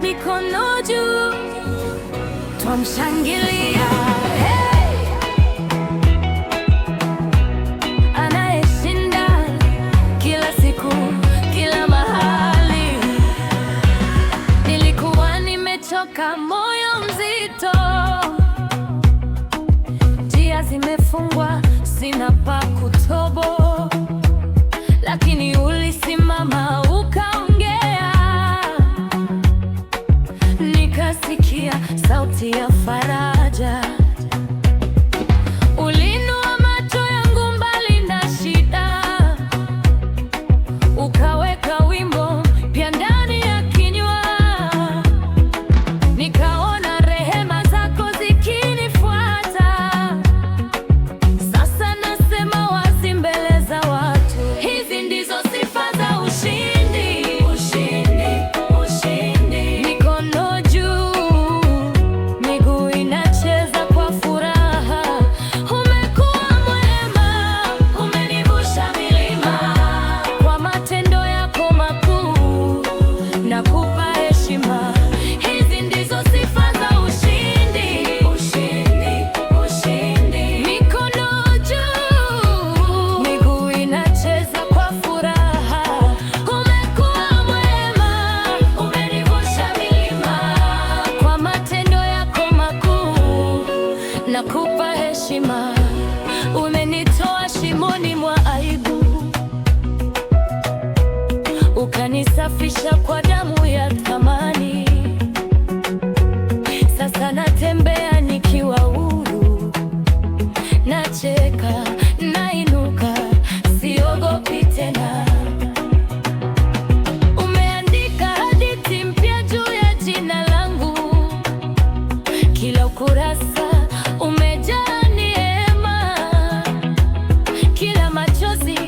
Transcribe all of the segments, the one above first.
Mikono juu, twamshangilia, anayeshinda kila siku, kila mahali. Nilikuwa nimechoka, moyo mzito, njia zimefungwa, sina pa kutobo, lakini ulisimama ukaongea, nikasikia sauti ya faraja. Uliinua macho yangu mbali na shida, ukaweka wimbo pia ndani ya kinywa, nikaona rehema zako zikinifuata. Sasa nasema wazi mbele za watu, hizi ndizo sifa za ushindi. Ushindi, ushindi. Mikono juu, miguu inacheza kwa furaha. Umekuwa mwema, umenivusha milima, kwa matendo yako makuu nakupa heshima. Hizi ndizo sifa za ushindi. Ushindi, ushindi. Mikono juu, miguu inacheza kwa furaha. Umekuwa mwema, umenivusha milima, kwa matendo yako makuu nakupa heshima. Umenitoa shimoni mwa aibu, ukanisafisha kwa damu ya thamani. Sasa natembea nikiwa huru, nacheka, nainuka, siogopi tena. Umeandika hadithi mpya juu ya jina langu, kila ukurasa umejaa neema, kila machozi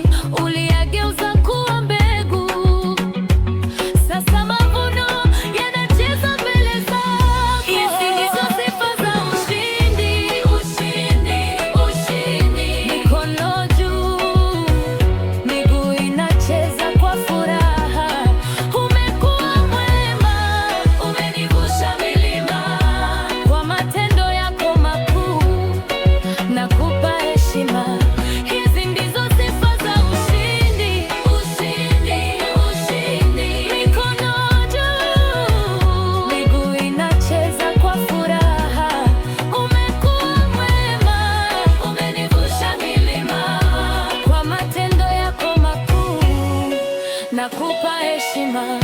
uliyageuza kuwa mbegu. Sasa mavuno yanacheza mbele zako. Hizi ndizo sifa za ushindi. Ushindi, ushindi. Mikono juu, miguu inacheza kwa furaha. Umekuwa mwema, umenivusha milima, kwa matendo yako makuu nakupa heshima. Hizi ndizo sifa za ushindi. Ushindi, ushindi. Mikono juu, miguu inacheza kwa furaha. Umekuwa mwema, umenivusha milima, kwa matendo yako makuu nakupa heshima.